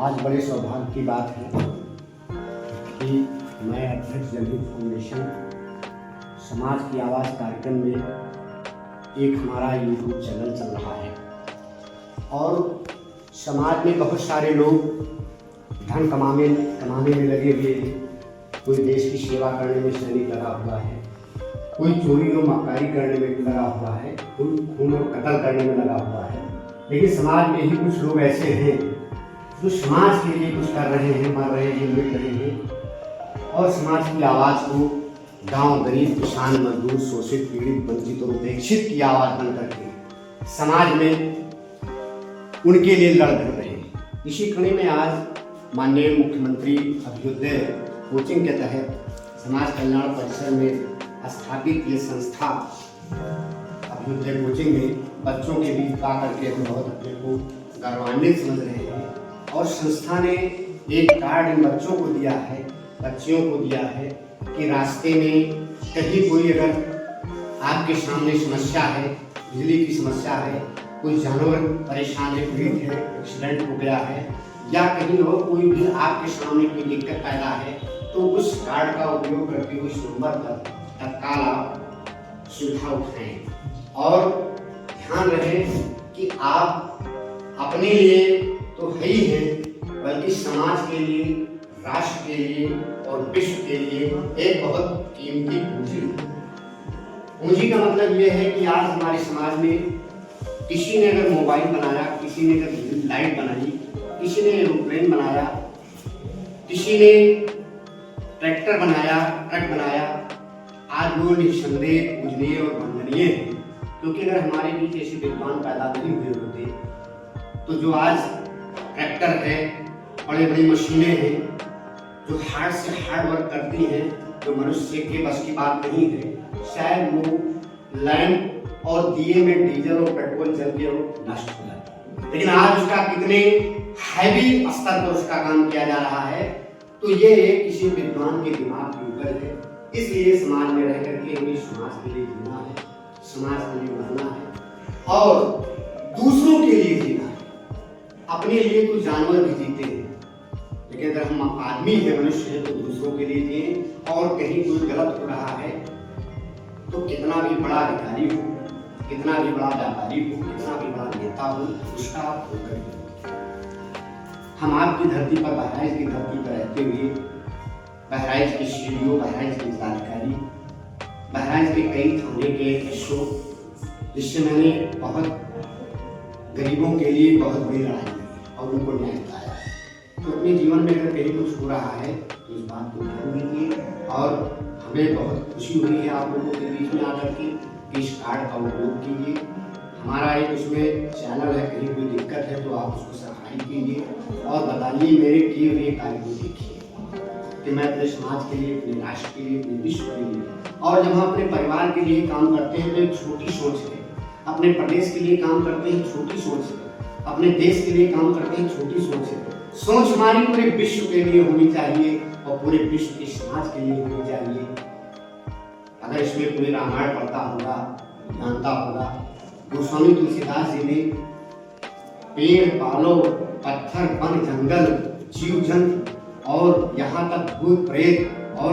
आज बड़े सौभाग्य की बात है कि मैं अध्यक्ष जनहित फाउंडेशन समाज की आवाज़ कार्यक्रम में एक हमारा यूट्यूब चैनल चल रहा है और समाज में बहुत सारे लोग धन कमाने में लगे हुए हैं। कोई देश की सेवा करने में सैनिक लगा हुआ है, कोई चोरी और मक्कारी करने में लगा हुआ है, कोई खून और कत्ल करने में लगा हुआ है। लेकिन समाज में ही कुछ लोग ऐसे हैं जो समाज के लिए कुछ कर रहे हैं, मर रहे हैं, मिट रहे हैं और समाज की आवाज़ को गांव, गरीब, किसान, मजदूर, शोषित, पीड़ित, वंचित और उपेक्षित की आवाज़ बन करके समाज में उनके लिए लड़ रहे हैं। इसी कड़ी में आज माननीय मुख्यमंत्री अभ्युदय कोचिंग के तहत समाज कल्याण परिसर में स्थापित ये संस्था अभ्युदय कोचिंग में बच्चों के बीच पा करके बहुत अपने को गौरवान्वित समझ रहे हैं और संस्था ने एक कार्ड इन बच्चों को दिया है, बच्चियों को दिया है कि रास्ते में कहीं कोई अगर आपके सामने समस्या है, बिजली की समस्या है, कोई जानवर परेशान है, पीड़ित है, एक्सीडेंट हो गया है या कहीं और कोई भी आपके सामने कोई दिक्कत पैदा है तो उस कार्ड का उपयोग करके उस नंबर पर तत्काल आप सुविधा उठाएं और ध्यान रहे कि आप अपने लिए तो है ही हैं बल्कि समाज के लिए, राष्ट्र के लिए और विश्व के लिए एक बहुत कीमती पूंजी है। पूंजी का मतलब ये है कि आज हमारे समाज में किसी ने अगर मोबाइल बनाया, किसी ने अगर लाइट बनाई, किसी ने एरोप्लेन बनाया, किसी ने ट्रैक्टर बनाया, ट्रक बनाया, आज वो निसंदेह पूजनीय और वंदनीय है क्योंकि अगर हमारे बीच ऐसे विद्वान पैदा नहीं हुए होते तो जो आज ट्रैक्टर है, बड़ी बड़ी मशीनें हैं जो हार्ड से हार्ड वर्क करती हैं, जो मनुष्य के बस की बात नहीं है, शायद वो लैंप और दिए में डीजल और पेट्रोल जल के वो नष्ट हो जाता। लेकिन आज उसका कितने हैवी स्तर पर उसका काम किया जा रहा है तो ये किसी विद्वान के दिमाग के ऊपर है। इसलिए समाज में रह करके हमें समाज के लिए जीना है, समाज के लिए मरना है और दूसरों के लिए जीना है। अपने लिए तो जानवर भी जीते हैं लेकिन अगर हम आदमी है, मनुष्य है तो दूसरों के लिए जिए और कहीं कोई गलत हो रहा है तो कितना भी बड़ा अधिकारी हो, कितना भी बड़ा व्यापारी हो, कितना भी बड़ा नेता हो, उसका आप होकर हम आपकी धरती पर, बहराइच की धरती पर रहते हुए बहराइच के सीडीओ, बहराइच के जिलाधिकारी, बहराइच के कई थाने के एसओ, जिससे मैंने बहुत गरीबों के लिए बहुत बड़ी लड़ाई लड़ी और उनको न्याय दिलाया है। तो अपने जीवन में अगर कहीं कुछ हो रहा है तो इस बात को ध्यान दीजिए और हमें बहुत खुशी हुई है आप लोगों के बीच में आकर के इस कार्ड का उपयोग कीजिए। हमारा एक उसमें चैनल है, कहीं कोई दिक्कत है तो आप उसको सब्सक्राइब कीजिए और बताइए मेरे किए हुए कार्य को देखिए कि मैं अपने समाज के लिए, अपने राष्ट्र के लिए, अपने विश्व के लिए और जब हम अपने परिवार के लिए काम करते हैं तो एक छोटी सोच है, अपने प्रदेश के लिए काम करते हैं छोटी सोच है, अपने देश के लिए काम करते हैं छोटी सोच है। सोच हमारी पूरे विश्व के लिए होनी चाहिए और पूरे विश्व के समाज के लिए होनी चाहिए। अगर इसमें कोई रामायण पढ़ता होगा, जानता होगा, गोस्वामी तुलसीदास जी ने पेड़, पालो, पत्थर, वन, जंगल, जीव जंतु और यहाँ तक भूत प्रेत और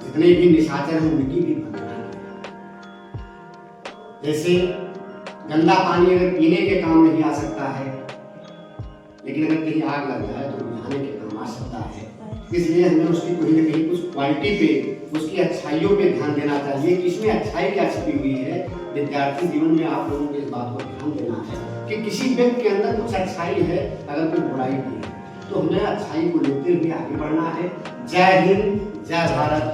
जितने भी निशाचर हैं उनकी भी वंदना की। जैसे गंदा पानी अगर पीने के काम नहीं आ सकता है लेकिन अगर कहीं आग लग जाए तो बुझाने के काम आ सकता है। इसलिए हमें उसकी कहीं ना कहीं कुछ क्वालिटी पे, उसकी अच्छाइयों पे ध्यान देना चाहिए कि इसमें अच्छाई क्या छिपी हुई है। विद्यार्थी जीवन में आप लोगों को इस बात पर ध्यान देना है कि किसी व्यक्ति के अंदर कुछ अच्छाई है, अगर कोई बुराई भी है तो हमें अच्छाई को लेते हुए आगे बढ़ना है। जय हिंद, जय भारत।